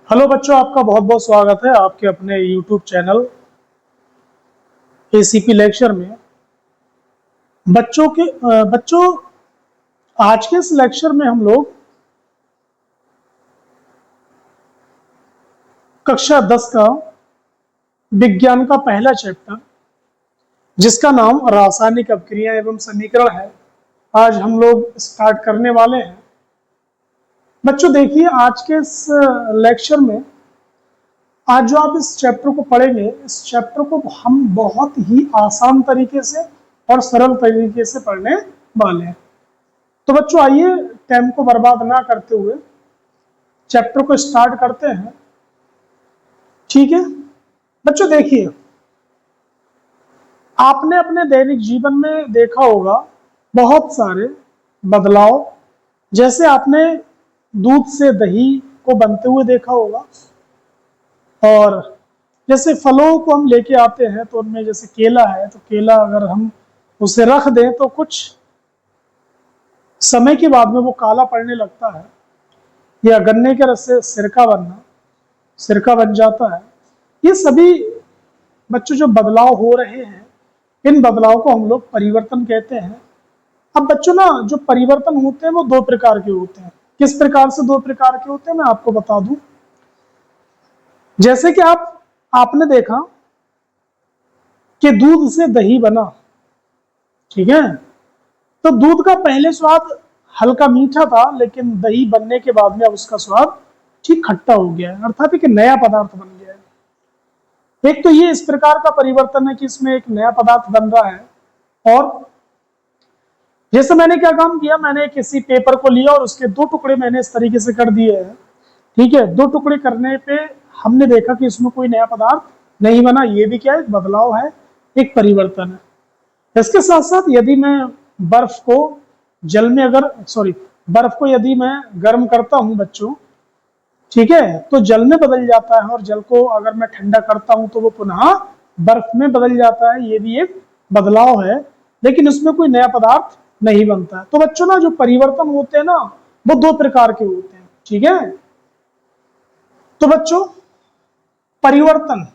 Hello बच्चों, आपका बहुत बहुत स्वागत है आपके अपने YouTube चैनल ACP लेक्चर में। बच्चों आज के इस लेक्चर में हम लोग कक्षा 10 का विज्ञान का पहला चैप्टर, जिसका नाम रासायनिक अभिक्रिया एवं समीकरण है, आज हम लोग स्टार्ट करने वाले हैं। बच्चों देखिए, आज के इस लेक्चर में आज जो आप इस चैप्टर को पढ़ेंगे, इस चैप्टर को हम बहुत ही आसान तरीके से और सरल तरीके से पढ़ने वाले हैं। तो बच्चों आइए, टाइम को बर्बाद ना करते हुए चैप्टर को स्टार्ट करते हैं। ठीक है बच्चों, देखिए आपने अपने दैनिक जीवन में देखा होगा बहुत सारे बदलाव। जैसे आपने दूध से दही को बनते हुए देखा होगा, और जैसे फलों को हम लेके आते हैं तो उनमें जैसे केला है, तो केला अगर हम उसे रख दें तो कुछ समय के बाद में वो काला पड़ने लगता है, या गन्ने के रस से सिरका बन जाता है। ये सभी बच्चों जो बदलाव हो रहे हैं, इन बदलाव को हम लोग परिवर्तन कहते हैं। अब बच्चों ना, जो परिवर्तन होते हैं वो दो प्रकार के होते हैं। किस प्रकार से दो प्रकार के होते हैं मैं आपको बता दूं। जैसे कि आपने देखा कि दूध से दही बना, ठीक है, तो दूध का पहले स्वाद हल्का मीठा था, लेकिन दही बनने के बाद में अब उसका स्वाद ठीक खट्टा हो गया है, अर्थात एक नया पदार्थ बन गया है। एक तो ये इस प्रकार का परिवर्तन है कि इसमें एक नया पदार्थ बन रहा है। और जैसे मैंने क्या काम किया, मैंने किसी पेपर को लिया और उसके दो टुकड़े मैंने इस तरीके से कर दिए हैं। ठीक है, दो टुकड़े करने पे हमने देखा कि इसमें कोई नया पदार्थ नहीं बना। ये भी क्या है, एक बदलाव है, एक परिवर्तन है। इसके साथ साथ यदि मैं बर्फ को जल में अगर सॉरी बर्फ को यदि मैं गर्म करता हूं बच्चों, ठीक है, तो जल में बदल जाता है, और जल को अगर मैं ठंडा करता हूं तो वो पुनः बर्फ में बदल जाता है। ये भी एक बदलाव है, लेकिन इसमें कोई नया पदार्थ नहीं बनता है। तो बच्चों ना, जो परिवर्तन होते हैं ना, वो दो प्रकार के होते हैं। ठीक है, तो बच्चों परिवर्तन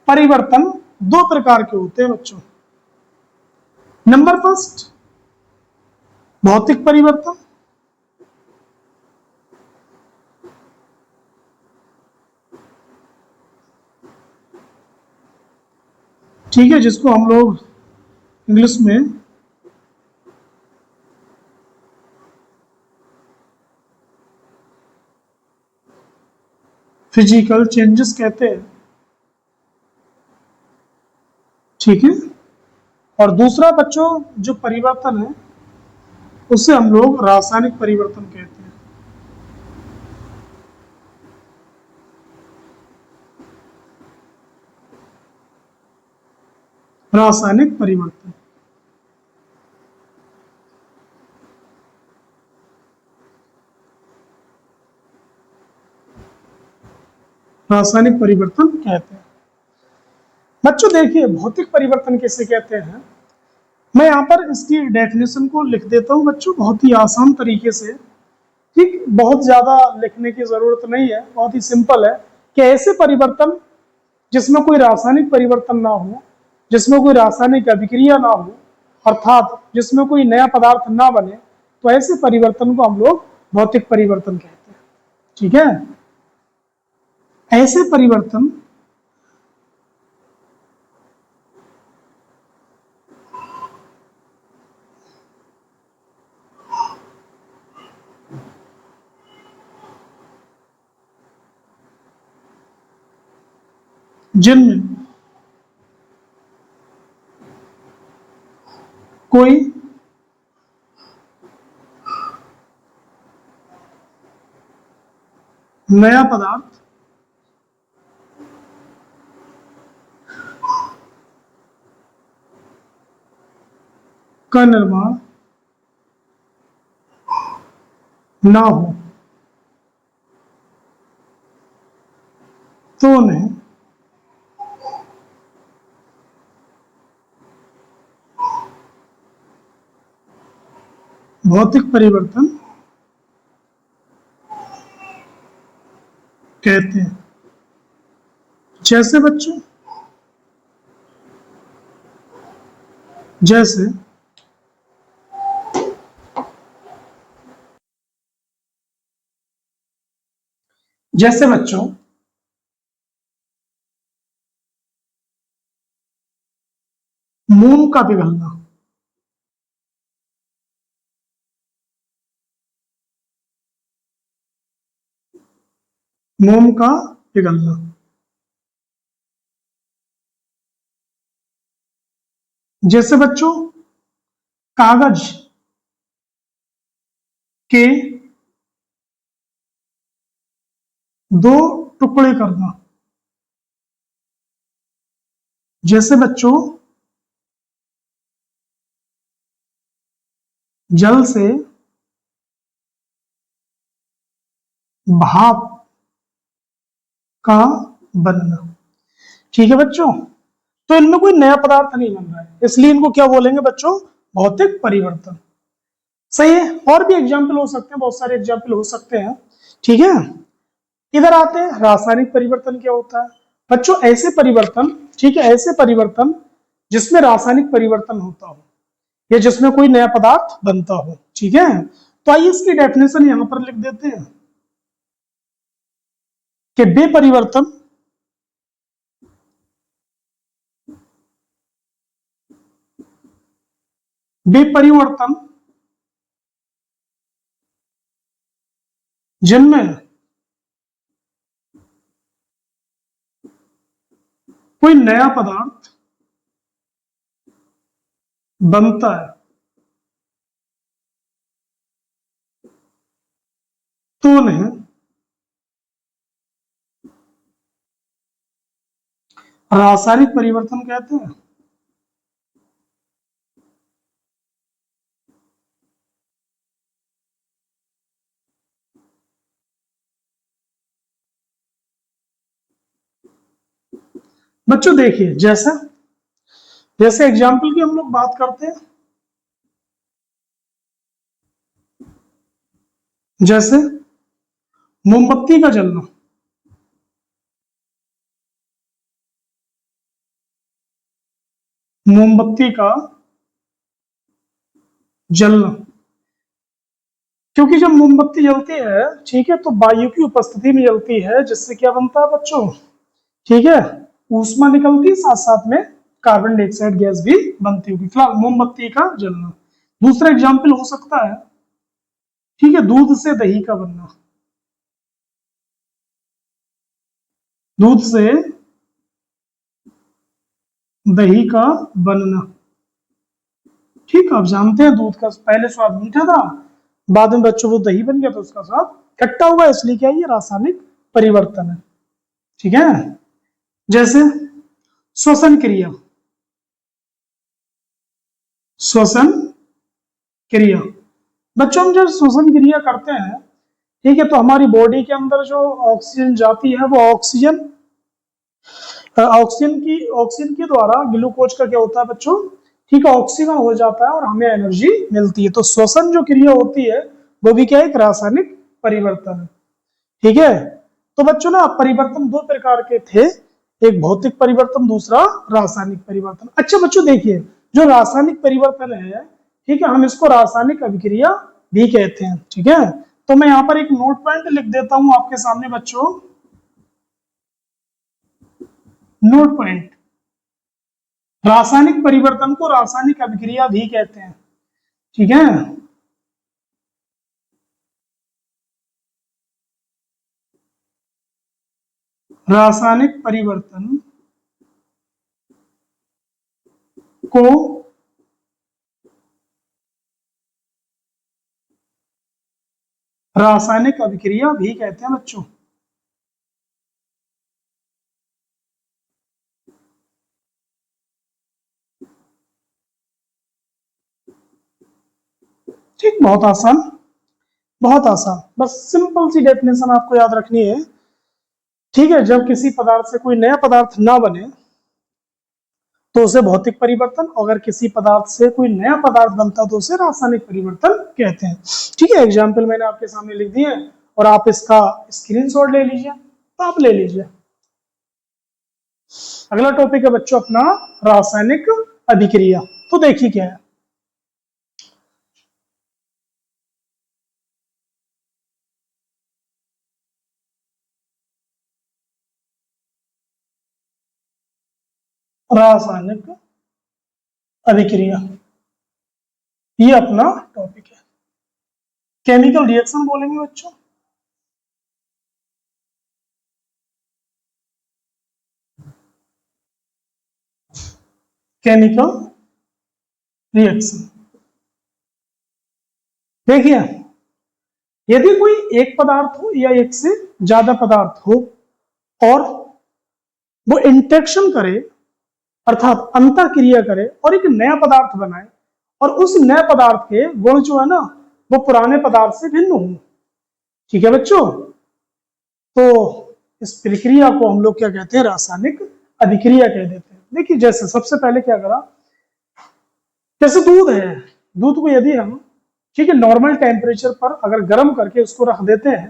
परिवर्तन दो प्रकार के होते हैं बच्चों। नंबर फर्स्ट, भौतिक परिवर्तन। ठीक है, जिसको हम लोग इंग्लिश में फिजिकल चेंजेस कहते हैं। ठीक है, और दूसरा बच्चों जो परिवर्तन है, उसे हम लोग रासायनिक परिवर्तन कहते हैं। रासायनिक परिवर्तन, रासायनिक परिवर्तन कहते हैं। बच्चों देखिए, भौतिक परिवर्तन किसे कहते हैं, मैं यहाँ पर इसकी डेफिनेशन को लिख देता हूँ बच्चों, बहुत ही आसान तरीके से। ठीक, बहुत ज्यादा लिखने की जरूरत नहीं है, बहुत ही सिंपल है कि ऐसे परिवर्तन जिसमें कोई रासायनिक परिवर्तन ना हो, जिसमें कोई रासायनिक अभिक्रिया ना हो, अर्थात जिसमें कोई नया पदार्थ ना बने, तो ऐसे परिवर्तन को हम लोग भौतिक परिवर्तन कहते हैं। ठीक है, ऐसे परिवर्तन जिनमें कोई नया पदार्थ का निर्माण ना हो, तो उन्हें भौतिक परिवर्तन कहते हैं। जैसे बच्चों, जैसे जैसे बच्चों मोम का पिघलना, मोम का पिघलना, जैसे बच्चों कागज के दो टुकड़े करना, जैसे बच्चों जल से भाप का बनना। ठीक है बच्चों, तो इनमें कोई नया पदार्थ नहीं बन रहा है, इसलिए इनको क्या बोलेंगे बच्चों, भौतिक परिवर्तन। सही है। और भी एग्जाम्पल हो सकते हैं, बहुत सारे एग्जाम्पल हो सकते हैं। ठीक है, इधर आते हैं रासायनिक परिवर्तन क्या होता है बच्चों। ऐसे परिवर्तन, ठीक है, ऐसे परिवर्तन जिसमें रासायनिक परिवर्तन होता हो या जिसमें कोई नया पदार्थ बनता हो। ठीक है, तो आइए इसकी डेफिनेशन यहां पर लिख देते हैं कि बेपरिवर्तन बेपरिवर्तन जिनमें कोई नया पदार्थ बनता है तो उन्हें रासायनिक परिवर्तन कहते हैं। बच्चों देखिए, जैसे जैसे एग्जाम्पल की हम लोग बात करते हैं, जैसे मोमबत्ती का जलना, मोमबत्ती का जलना, क्योंकि जब मोमबत्ती जलती है, ठीक है, तो वायु की उपस्थिति में जलती है, जिससे क्या बनता है बच्चों, ठीक है, ऊष्मा निकलती है, साथ साथ में कार्बन डाइऑक्साइड गैस भी बनती होगी। फिलहाल मोमबत्ती का जलना। दूसरा एग्जाम्पल हो सकता है, ठीक है, दूध से दही का बनना, दूध से दही का बनना। ठीक है, आप जानते हैं दूध का पहले स्वाद मीठा था, बाद में बच्चों वो दही बन गया तो उसका स्वाद खट्टा हुआ, इसलिए क्या ये रासायनिक परिवर्तन है। ठीक है, जैसे श्वसन क्रिया, श्वसन क्रिया बच्चों, हम जब श्वसन क्रिया करते हैं, ठीक है, तो हमारी बॉडी के अंदर जो ऑक्सीजन जाती है वो ऑक्सीजन के द्वारा ग्लूकोज का क्या होता है बच्चों, ठीक है, ऑक्सीजन हो जाता है और हमें एनर्जी मिलती है। तो श्वसन जो क्रिया होती है वो भी क्या है, एक रासायनिक परिवर्तन है। ठीक है, तो बच्चों ना परिवर्तन दो प्रकार के थे, एक भौतिक परिवर्तन, दूसरा रासायनिक परिवर्तन। अच्छा बच्चों देखिए, जो रासायनिक परिवर्तन है, ठीक है, हम इसको रासायनिक अभिक्रिया भी कहते हैं। ठीक है, तो मैं यहाँ पर एक नोट पॉइंट लिख देता हूं आपके सामने बच्चों, नोट पॉइंट, रासायनिक परिवर्तन को रासायनिक अभिक्रिया भी कहते हैं। ठीक है, रासायनिक परिवर्तन को रासायनिक अभिक्रिया भी कहते हैं बच्चों। ठीक, बहुत आसान, बहुत आसान, बस सिंपल सी डेफिनेशन आपको याद रखनी है। ठीक है, जब किसी पदार्थ से कोई नया पदार्थ ना बने तो उसे भौतिक परिवर्तन, अगर किसी पदार्थ से कोई नया पदार्थ बनता तो उसे रासायनिक परिवर्तन कहते हैं। ठीक है, एग्जाम्पल मैंने आपके सामने लिख दिए और आप इसका स्क्रीनशॉट ले लीजिए, तो आप ले लीजिए। अगला टॉपिक है बच्चों अपना रासायनिक अभिक्रिया। तो देखिए क्या है, रासायनिक अभिक्रिया, ये अपना टॉपिक है। केमिकल रिएक्शन बोलेंगे बच्चों, केमिकल रिएक्शन। देखिए, यदि कोई एक पदार्थ हो या एक से ज्यादा पदार्थ हो और वो इंटरेक्शन करे, अर्थात अंतः क्रिया करे और एक नया पदार्थ बनाए, और उस नए पदार्थ के गुण जो है ना वो पुराने पदार्थ से भिन्न हो। ठीक है बच्चों, तो इस प्रक्रिया को हम लोग क्या कहते हैं, रासायनिक अभिक्रिया कह देते हैं। देखिए, जैसे सबसे पहले क्या करा, जैसे दूध है, दूध को यदि हम ठीक है नॉर्मल टेम्परेचर पर अगर गर्म करके उसको रख देते हैं,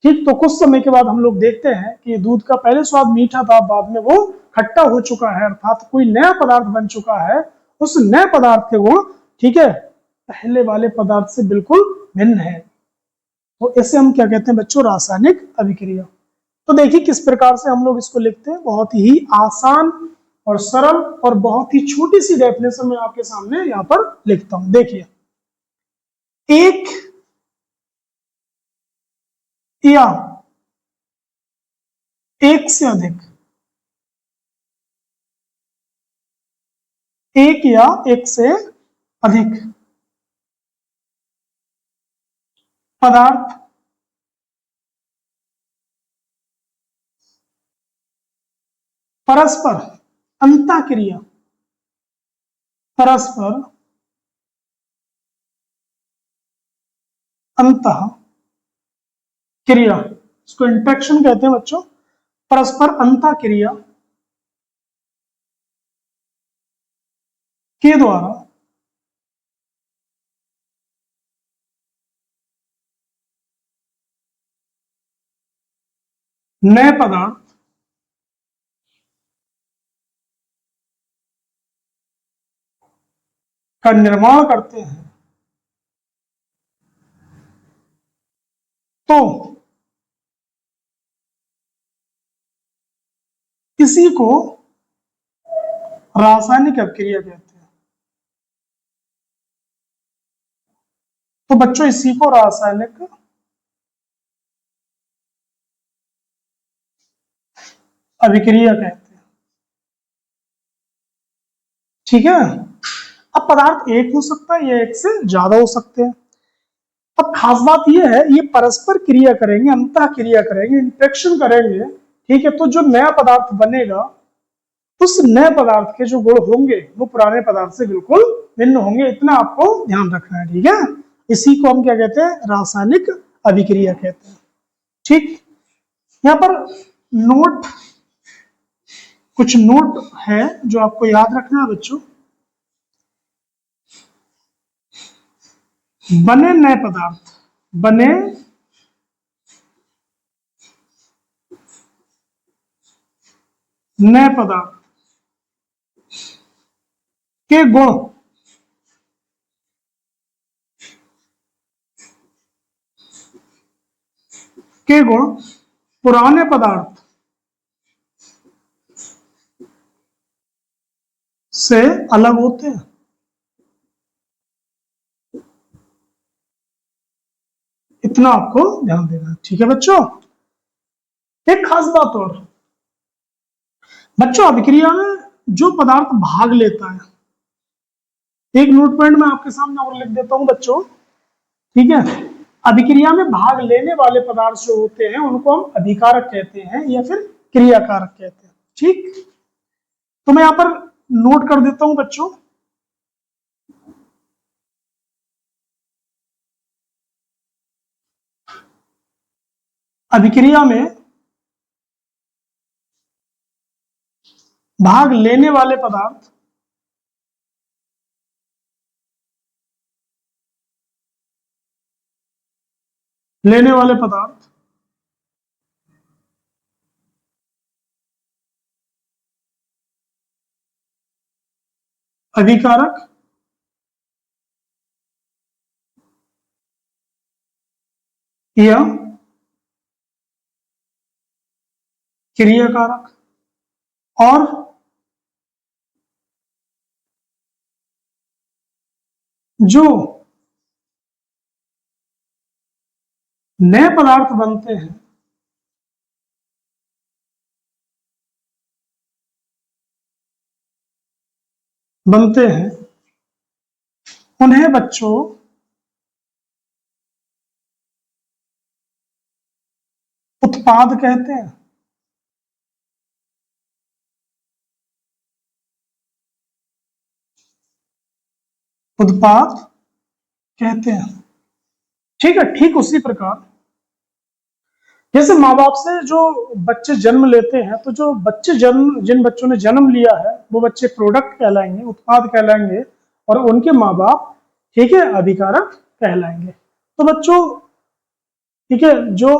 ठीक, तो कुछ समय के बाद हम लोग देखते हैं कि दूध का पहले स्वाद मीठा था, बाद में वो खट्टा हो चुका है, अर्थात कोई नया पदार्थ बन चुका है। उस नए पदार्थ के गुण ठीक है पहले वाले पदार्थ से बिल्कुल भिन्न है। तो इसे हम क्या कहते हैं बच्चों, रासायनिक अभिक्रिया। तो देखिए किस प्रकार से हम लोग इसको लिखते हैं, बहुत ही आसान और सरल और बहुत ही छोटी सी डेफिनेशन में आपके सामने यहाँ पर लिखता हूं। देखिए, एक या एक से अधिक, एक या एक से अधिक पदार्थ परस्पर अंतःक्रिया, परस्पर अंतः क्रिया, इसको इंटरेक्शन कहते हैं बच्चों, परस्पर अंतः क्रिया के द्वारा नए पदार्थ का निर्माण करते हैं। तो इसी को रासायनिक अभिक्रिया कहते हैं। तो बच्चों इसी को रासायनिक अभिक्रिया कहते हैं। ठीक है, अब पदार्थ एक हो सकता है या एक से ज्यादा हो सकते हैं। अब खास बात यह है, ये परस्पर क्रिया करेंगे, अंतः क्रिया करेंगे, इंटरेक्शन करेंगे। ठीक है, तो जो नया पदार्थ बनेगा उस नए पदार्थ के जो गुण होंगे वो पुराने पदार्थ से बिल्कुल भिन्न होंगे, इतना आपको ध्यान रखना है। ठीक है, इसी को हम क्या कहते हैं, रासायनिक अभिक्रिया कहते हैं। ठीक, यहाँ पर नोट, कुछ नोट है जो आपको याद रखना है बच्चों। बने नए पदार्थ, बने नए पदार्थ के गुण पुराने पदार्थ से अलग होते हैं। इतना आपको ध्यान देना है। ठीक है बच्चों, एक खास बात और, बच्चों अभिक्रिया में जो पदार्थ भाग लेता है, एक नोट पॉइंट में आपके सामने और लिख देता हूं बच्चों। ठीक है, अभिक्रिया में भाग लेने वाले पदार्थ जो होते हैं उनको हम अभिकारक कहते हैं या फिर क्रियाकारक कहते हैं। ठीक, तो मैं यहां पर नोट कर देता हूं बच्चों। अभिक्रिया में भाग लेने वाले पदार्थ लेने वाले पदार्थ अभिकारक या क्रियाकारक और जो नए पदार्थ बनते हैं उन्हें बच्चों उत्पाद कहते हैं। उत्पाद कहते हैं। ठीक है, ठीक उसी प्रकार जैसे माँ बाप से जो बच्चे जन्म लेते हैं, तो जो बच्चे जिन बच्चों ने जन्म लिया है वो बच्चे प्रोडक्ट कहलाएंगे, उत्पाद कहलाएंगे, और उनके माँ बाप, ठीक है, अभिकारक कहलाएंगे। तो बच्चों, ठीक है, जो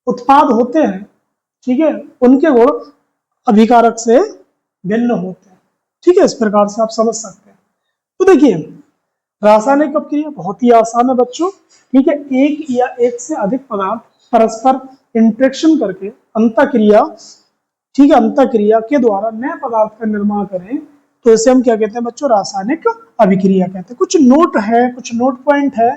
उत्पाद होते हैं, ठीक है, उनके गुण अभिकारक से भिन्न होते हैं। ठीक है, इस प्रकार से आप समझ सकते हैं। तो देखिए, रासायनिक अपक्रिया बहुत ही आसान है बच्चों। ठीक है, एक या एक से अधिक पदार्थ परस्पर इंटरेक्शन करके अंतःक्रिया, ठीक है, अंतःक्रिया के द्वारा नए पदार्थ का निर्माण करें, तो इसे हम क्या कहते हैं बच्चों? रासायनिक अभिक्रिया कहते हैं। कुछ नोट है, कुछ नोट पॉइंट है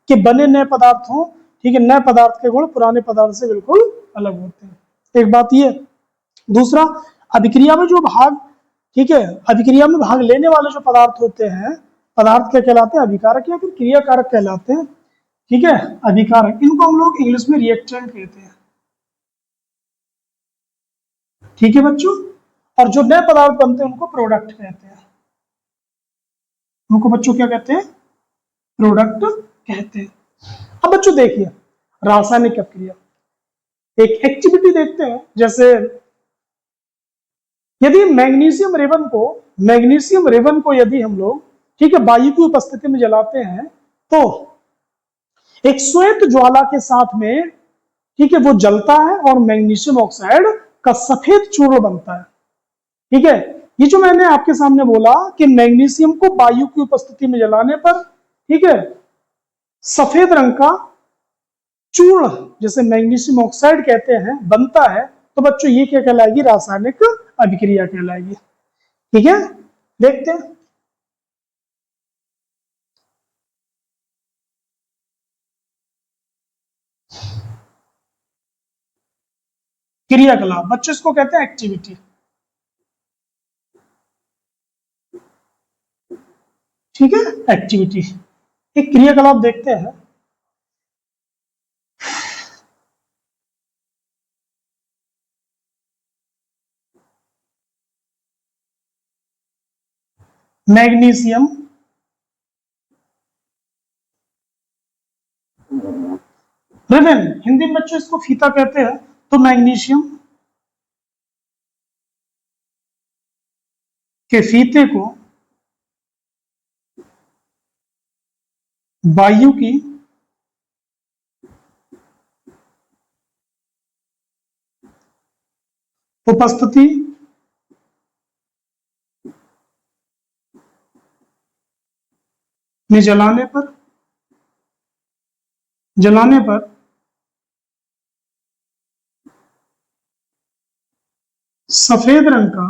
कि बने नए पदार्थ हों, ठीक है, नए पदार्थ के गुण पुराने पदार्थ से बिल्कुल अलग होते हैं। एक बात ये। दूसरा, अभिक्रिया में जो भाग, ठीक है, अभिक्रिया में भाग लेने वाले जो पदार्थ होते हैं, पदार्थ क्या कहलाते हैं? अभिकारक या फिर क्रियाकारक कहलाते हैं। ठीक है, अभिकारक, इनको हम लोग इंग्लिश में रिएक्टेंट कहते हैं। ठीक है बच्चों, और जो नए पदार्थ बनते हैं उनको प्रोडक्ट कहते हैं। उनको बच्चों क्या कहते हैं? प्रोडक्ट कहते हैं। अब बच्चों देखिए, रासायनिक अपक्रिया, एक एक्टिविटी देखते हैं। जैसे यदि मैग्नीशियम रेवन को यदि हम लोग, ठीक है, वायु की उपस्थिति में जलाते हैं, तो एक श्वेत ज्वाला के साथ में, ठीक है, वो जलता है और मैग्नीशियम ऑक्साइड का सफेद चूर्ण बनता है। ठीक है, ये जो मैंने आपके सामने बोला कि मैग्नीशियम को वायु की उपस्थिति में जलाने पर, ठीक है, सफेद रंग का चूर्ण, जिसे मैग्नीशियम ऑक्साइड कहते हैं, बनता है, तो बच्चों ये क्या कहलाएगी? रासायनिक अभिक्रिया कहलाएगी। ठीक है, देखते हैं। क्रियाकलाप बच्चों इसको कहते हैं एक्टिविटी। ठीक है, एक्टिविटी, एक क्रियाकलाप देखते हैं। मैग्नीशियम रिबन, हिंदी में बच्चों इसको फीता कहते हैं। तो मैग्नीशियम के फीते को वायु की उपस्थिति में जलाने पर सफेद रंग का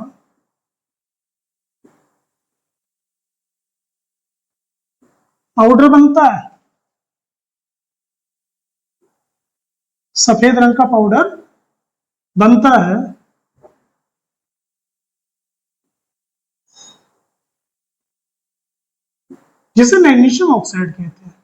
पाउडर बनता है। सफेद रंग का पाउडर बनता है, जिसे मैग्नीशियम ऑक्साइड कहते हैं।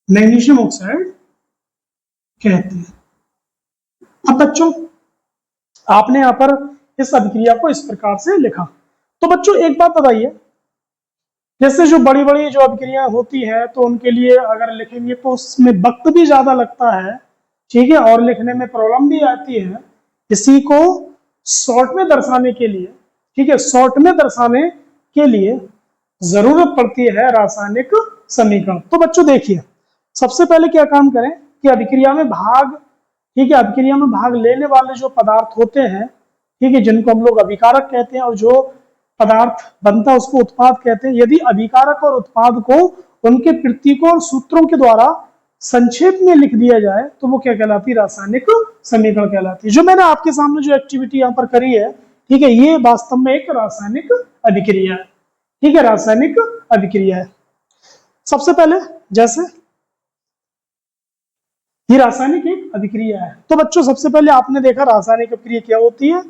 मैग्नीशियम ऑक्साइड कहते हैं। अब बच्चों, आपने यहां पर इस अभिक्रिया को इस प्रकार से लिखा। तो बच्चों एक बात बताइए जैसे जो बड़ी बड़ी जो अभिक्रियाएं होती हैं तो उनके लिए अगर लिखेंगे तो उसमें वक्त भी ज्यादा लगता है, ठीक है, और लिखने में प्रॉब्लम भी आती है। इसी को शॉर्ट में दर्शाने के लिए, ठीक है, शॉर्ट में दर्शाने के लिए जरूरत पड़ती है रासायनिक समीकरण। तो बच्चों देखिए, सबसे पहले क्या काम करें कि अभिक्रिया में भाग, ठीक है, अभिक्रिया में भाग लेने वाले जो पदार्थ होते हैं, ठीक है, जिनको हम लोग अभिकारक कहते हैं, और जो पदार्थ बनता है उसको उत्पाद कहते हैं। यदि अभिकारक और उत्पाद को उनके प्रतीकों और सूत्रों के द्वारा संक्षेप में लिख दिया जाए तो वो क्या कहलाती है? रासायनिक समीकरण कहलाती है। जो मैंने आपके सामने जो एक्टिविटी यहाँ पर करी है, ठीक है, ये वास्तव में एक रासायनिक अभिक्रिया है, ठीक है, रासायनिक अभिक्रिया है। सबसे पहले जैसे ये रासायनिक एक अभिक्रिया है, तो बच्चों सबसे पहले आपने देखा रासायनिक अभिक्रिया क्या होती है,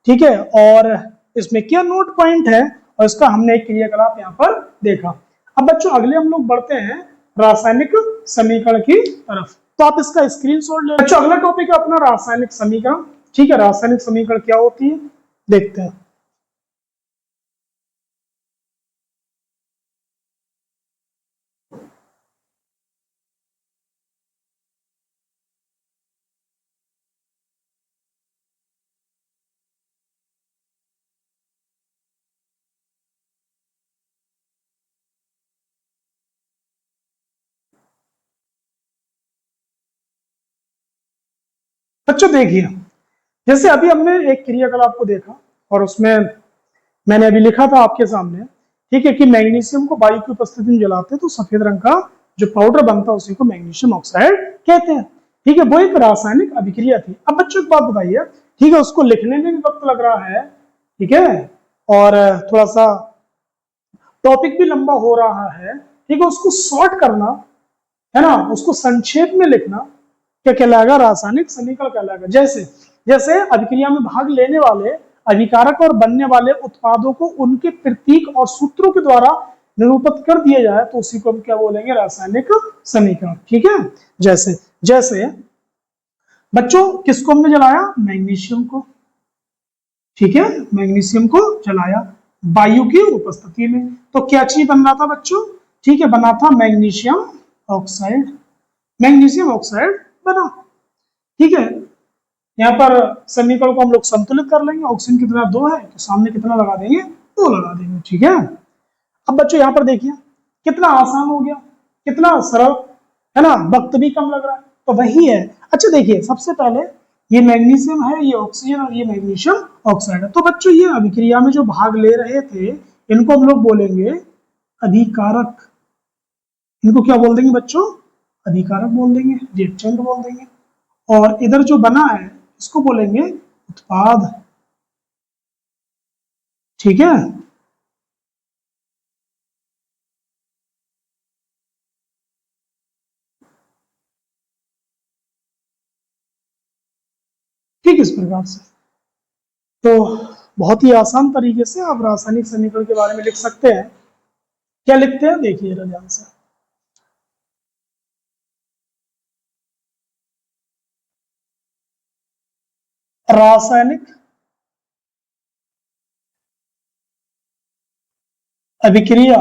ठीक है, और इसमें क्या नोट पॉइंट है, और इसका हमने एक क्रियाकलाप यहाँ पर देखा। अब बच्चों अगले हम लोग बढ़ते हैं रासायनिक समीकरण की तरफ। तो आप इसका स्क्रीनशॉट ले बच्चों, अगला टॉपिक है अपना रासायनिक समीकरण, ठीक है, रासायनिक समीकरण क्या होती है देखते हैं। बच्चों देखिए, जैसे अभी हमने एक क्रियाकलाप को देखा और उसमें मैंने अभी लिखा था आपके सामने, ठीक है, कि मैग्नीशियम को वायु की उपस्थिति में जलाते हैं तो सफेद रंग का जो पाउडर बनता है उसी को मैग्नीशियम ऑक्साइड कहते हैं, ठीक है, वो एक रासायनिक अभिक्रिया थी। अब बच्चों एक बात बताइए, ठीक है, उसको लिखने में भी वक्त लग रहा है, ठीक है, और थोड़ा सा टॉपिक भी लंबा हो रहा है, ठीक है, उसको शॉर्ट करना है ना, उसको संक्षेप में लिखना क्या कहलाएगा? रासायनिक समीकरण कहलाएगा। जैसे जैसे अभिक्रिया में भाग लेने वाले अभिकारक और बनने वाले उत्पादों को उनके प्रतीक और सूत्रों के द्वारा निरूपित कर दिया जाए तो उसी को हम क्या बोलेंगे? रासायनिक समीकरण, ठीक है। जैसे जैसे बच्चों किसको हमने जलाया? मैग्नीशियम को, ठीक है, मैग्नीशियम को जलाया वायु की उपस्थिति में, तो क्या चीज बन रहा था बच्चों? ठीक है, बना था मैग्नीशियम ऑक्साइड, मैग्नीशियम ऑक्साइड बना, ठीक है। यहाँ पर समीकरण को हम लोग संतुलित कर लेंगे, ऑक्सीजन कितना 2 है तो सामने कितना लगा देंगे? 2 लगा देंगे, ठीक है। अब बच्चों यहाँ पर देखिए कितना आसान हो गया, कितना सरल है ना, वक्त भी कम लग रहा है, तो वही है। अच्छा देखिए, सबसे पहले ये मैग्नीशियम है, ये ऑक्सीजन, और ये मैग्नीशियम ऑक्साइड है। तो बच्चों ये अभिक्रिया में जो भाग ले रहे थे इनको हम लोग बोलेंगे अभिकारक, इनको क्या बोल देंगे बच्चों? अभिकारक बोल देंगे, रिएक्टेंट बोल देंगे। और इधर जो बना है इसको बोलेंगे उत्पाद, ठीक है। ठीक इस प्रकार से तो बहुत ही आसान तरीके से आप रासायनिक समीकरण के बारे में लिख सकते हैं। क्या लिखते हैं देखिए ध्यान से। रासायनिक अभिक्रिया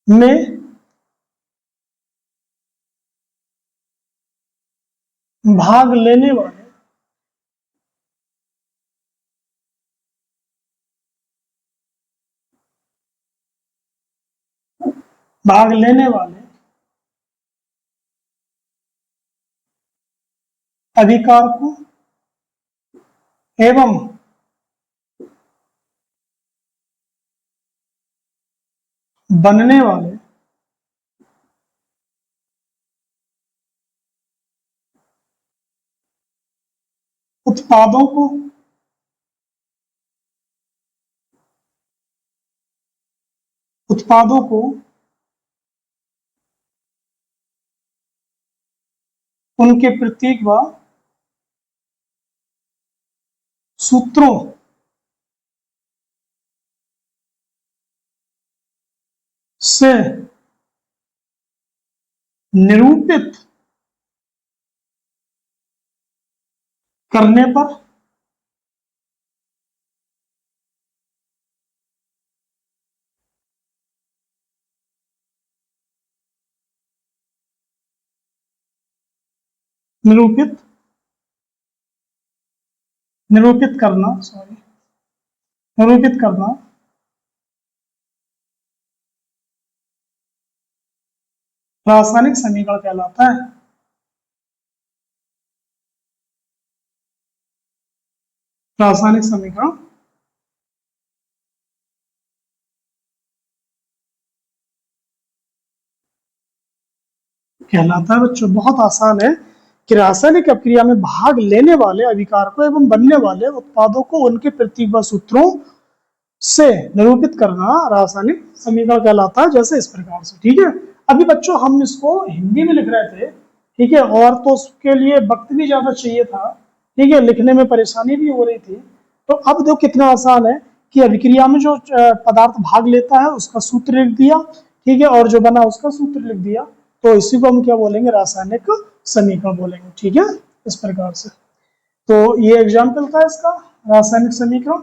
में भाग लेने वाले भाग लेने वाले अभिकारकों एवं बनने वाले उत्पादों को उत्पादों को उनके प्रतीक व सूत्रों से निरूपित करने पर निरूपित निरूपित करना, सॉरी, निरूपित करना रासायनिक समीकरण कहलाता है। रासायनिक समीकरण कहलाता है बच्चों। बहुत आसान है कि रासायनिक अपक्रिया में भाग लेने वाले अभिकारकों एवं बनने वाले उत्पादों को उनके प्रतीक व सूत्रों से निरूपित करना रासायनिक समीकरण कहलाता है, जैसे इस प्रकार से। ठीक है, अभी बच्चों हम इसको हिंदी में लिख रहे थे, ठीक है, और तो उसके लिए वक्त भी ज्यादा चाहिए था, ठीक है, लिखने में परेशानी भी हो रही थी। तो अब देखो कितना आसान है कि अभिक्रिया में जो पदार्थ भाग लेता है उसका सूत्र लिख दिया, ठीक है, और जो बना उसका सूत्र लिख दिया, तो इसी को हम क्या बोलेंगे, रासायनिक समीकरण बोलेंगे। ठीक है, इस प्रकार से। तो ये एग्जाम्पल था इसका, रासायनिक समीकरण।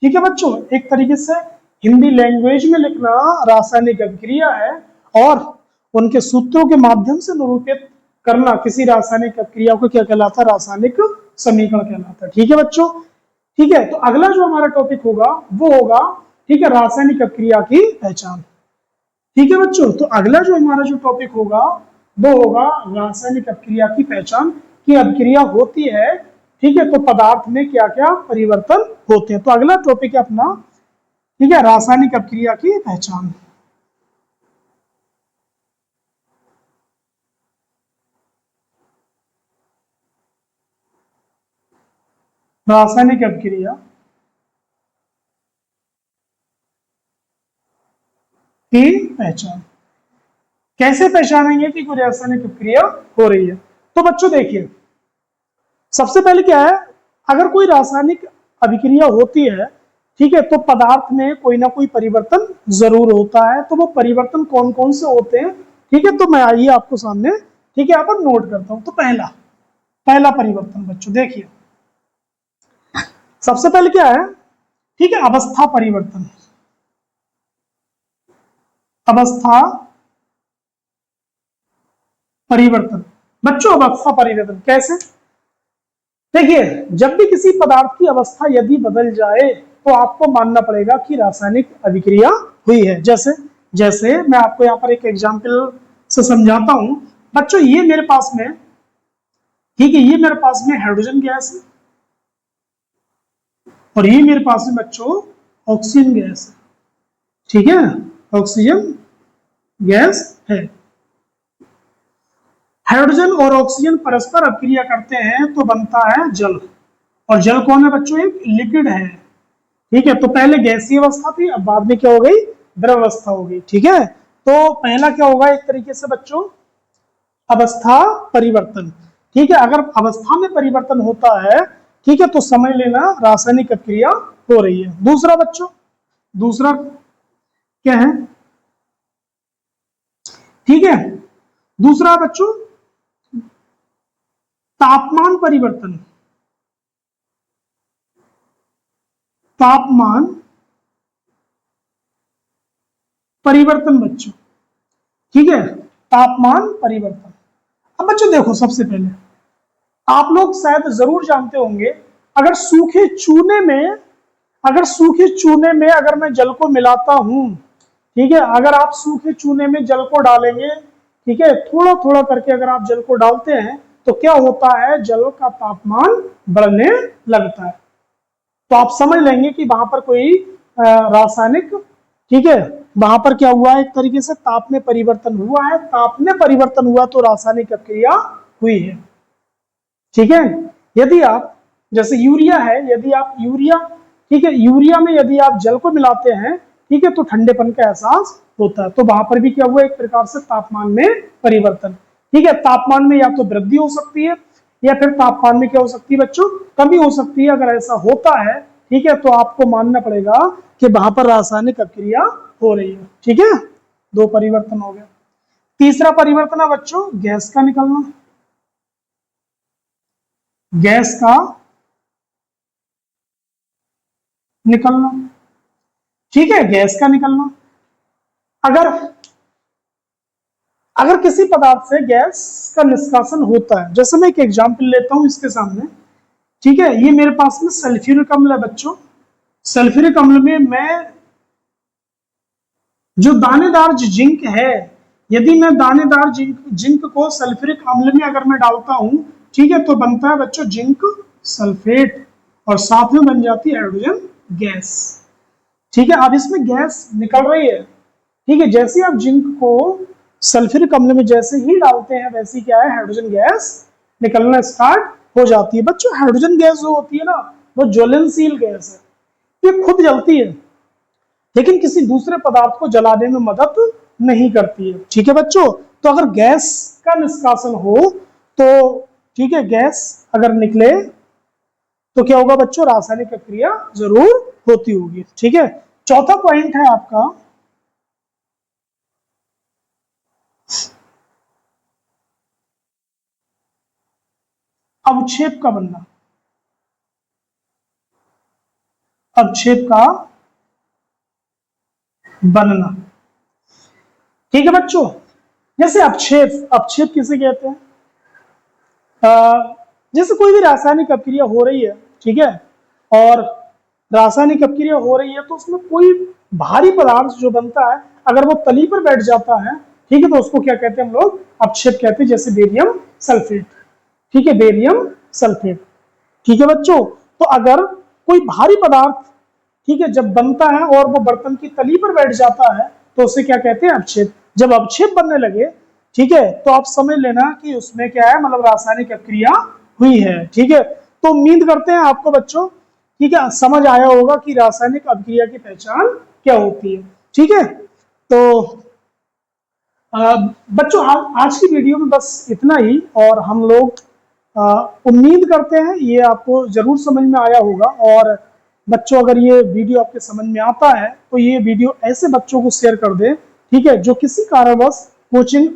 ठीक है बच्चों, एक तरीके से हिंदी लैंग्वेज में लिखना रासायनिक अभिक्रिया है, और उनके सूत्रों के माध्यम से निरूपित करना किसी रासायनिक अभिक्रिया को क्या कहलाता है, रासायनिक समीकरण कहलाता है। ठीक है बच्चों, ठीक है। तो अगला जो हमारा टॉपिक होगा वो होगा, ठीक है, रासायनिक अभिक्रिया की पहचान। ठीक है बच्चों, तो अगला जो हमारा जो टॉपिक होगा वो होगा रासायनिक अभिक्रिया की पहचान, की अभिक्रिया होती है, ठीक है, तो पदार्थ में क्या क्या परिवर्तन होते हैं। तो अगला टॉपिक है अपना, ठीक है, रासायनिक अभिक्रिया की पहचान। रासायनिक अभिक्रिया की पहचान। कैसे पहचानेंगे कि कोई रासायनिक अभिक्रिया हो रही है? तो बच्चों देखिए, सबसे पहले क्या है, अगर कोई रासायनिक अभिक्रिया होती है, ठीक है, तो पदार्थ में कोई ना कोई परिवर्तन जरूर होता है। तो वो परिवर्तन कौन कौन से होते हैं, ठीक है, तो मैं आइए आपको सामने, ठीक है, यहाँ पर नोट करता हूं। तो पहला पहला परिवर्तन बच्चों देखिए, सबसे पहले क्या है, ठीक है, अवस्था परिवर्तन। अवस्था परिवर्तन बच्चों, अवस्था परिवर्तन कैसे? देखिए, जब भी किसी पदार्थ की अवस्था यदि बदल जाए तो आपको मानना पड़ेगा कि रासायनिक अभिक्रिया हुई है। जैसे जैसे मैं आपको यहाँ पर एक एग्जांपल से समझाता हूं बच्चों। ये मेरे पास में, ठीक है, ये मेरे पास में हाइड्रोजन गैस है, और ये मेरे पास में बच्चों ऑक्सीजन गैस है। ठीक है, ऑक्सीजन गैस है। हाइड्रोजन और ऑक्सीजन परस्पर अभिक्रिया करते हैं तो बनता है जल, और जल कौन है बच्चों, एक लिक्विड है। ठीक है, तो पहले गैसीय अवस्था थी, अब बाद में क्या हो गई, द्रव अवस्था हो गई। ठीक है, तो पहला क्या होगा एक तरीके से बच्चों, अवस्था परिवर्तन। ठीक है, अगर अवस्था में परिवर्तन होता है, ठीक है, तो समझ लेना रासायनिक अभिक्रिया हो रही है। दूसरा बच्चों, दूसरा क्या है, ठीक है, दूसरा बच्चों तापमान परिवर्तन। तापमान परिवर्तन बच्चों, ठीक है, तापमान परिवर्तन। अब बच्चों देखो, सबसे पहले आप लोग शायद जरूर जानते होंगे, अगर सूखे चूने में, अगर सूखे चूने में अगर मैं जल को मिलाता हूं, ठीक है, अगर आप सूखे चूने में जल को डालेंगे, ठीक है, थोड़ा थोड़ा करके अगर आप जल को डालते हैं तो क्या होता है, जल का तापमान बढ़ने लगता है। तो आप समझ लेंगे कि वहां पर कोई रासायनिक, ठीक है, वहां पर क्या हुआ है, एक तरीके से ताप में परिवर्तन हुआ है। ताप में परिवर्तन हुआ तो रासायनिक अभिक्रिया हुई है। ठीक है, यदि आप, जैसे यूरिया है, यदि आप यूरिया, ठीक है, यूरिया में यदि आप जल को मिलाते हैं, ठीक है, तो ठंडेपन का एहसास होता है। तो वहां पर भी क्या हुआ, एक प्रकार से तापमान में परिवर्तन। ठीक है, तापमान में या तो वृद्धि हो सकती है, या फिर तापमान में क्या हो सकती है बच्चों, कमी हो सकती है। अगर ऐसा होता है, ठीक है, तो आपको मानना पड़ेगा कि वहां पर रासायनिक अभिक्रिया हो रही है। ठीक है, दो परिवर्तन हो गया। तीसरा परिवर्तन है बच्चों गैस का निकलना। गैस का निकलना, ठीक है, गैस का निकलना। अगर अगर किसी पदार्थ से गैस का निष्कासन होता है, जैसे मैं एक एग्जांपल लेता हूं इसके सामने, ठीक है, ये मेरे पास में सल्फ्यूरिक अम्ल है बच्चों। सल्फ्यूरिक अम्ल में मैं जो दानेदार जिंक है, यदि मैं दानेदार जिंक को सल्फ्यूरिक अम्ल में अगर मैं डालता हूं, ठीक है, तो बनता है बच्चों जिंक सल्फेट, और साथ में बन जाती है हाइड्रोजन गैस। ठीक है, अब इसमें गैस निकल रही है। ठीक है, जैसे आप जिंक को सल्फ्यूरिक अम्ल में जैसे ही डालते हैं, वैसे क्या है, हाइड्रोजन गैस निकलना स्टार्ट हो जाती है। बच्चों हाइड्रोजन गैस जो होती है ना, वो ज्वलनशील गैस है, ये खुद जलती है, लेकिन किसी दूसरे पदार्थ को जलाने में मदद नहीं करती है। ठीक है बच्चों, तो अगर गैस का निष्कासन हो तो, ठीक है, गैस अगर निकले तो क्या होगा बच्चों, रासायनिक प्रक्रिया जरूर होती होगी। ठीक है, चौथा पॉइंट है आपका अवक्षेप का बनना। अवक्षेप का बनना, ठीक है बच्चों। जैसे अवक्षेप, अवक्षेप किसे कहते हैं, जैसे कोई भी रासायनिक अपक्रिया हो रही है, ठीक है, और रासायनिक अपक्रिया हो रही है तो उसमें कोई भारी पदार्थ जो बनता है, अगर वो तली पर बैठ जाता है, ठीक है, तो उसको क्या कहते हैं हम लोग, अवक्षेप कहते हैं। जैसे बेरियम सल्फेट, ठीक है, बेरियम सल्फेट। ठीक है बच्चों, तो अगर कोई भारी पदार्थ, ठीक है, जब बनता है और वो बर्तन की तली पर बैठ जाता है, तो उसे क्या कहते हैं, अवक्षेप। जब अवक्षेप बनने लगे, ठीक है, तो आप समझ लेना कि उसमें क्या है, मतलब रासायनिक अपक्रिया हुई है। ठीक है, तो उम्मीद करते हैं आपको बच्चों, ठीक है, समझ आया होगा कि रासायनिक अपक्रिया की पहचान क्या होती है। ठीक है, तो बच्चों आज की वीडियो में बस इतना ही, और हम लोग उम्मीद करते हैं ये आपको जरूर समझ में आया होगा। और बच्चों अगर ये वीडियो आपके समझ में आता है तो ये वीडियो ऐसे बच्चों को शेयर कर दें, ठीक है, जो किसी कारणवश कोचिंग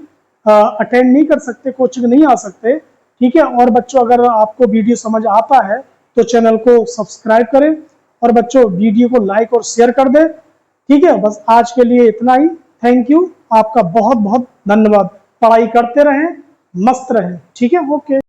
अटेंड नहीं कर सकते, कोचिंग नहीं आ सकते। ठीक है, और बच्चों अगर आपको वीडियो समझ आता है तो चैनल को सब्सक्राइब करें, और बच्चों वीडियो को लाइक और शेयर कर दें। ठीक है, बस आज के लिए इतना ही। थैंक यू, आपका बहुत बहुत धन्यवाद। पढ़ाई करते रहें, मस्त रहें। ठीक है, ओके।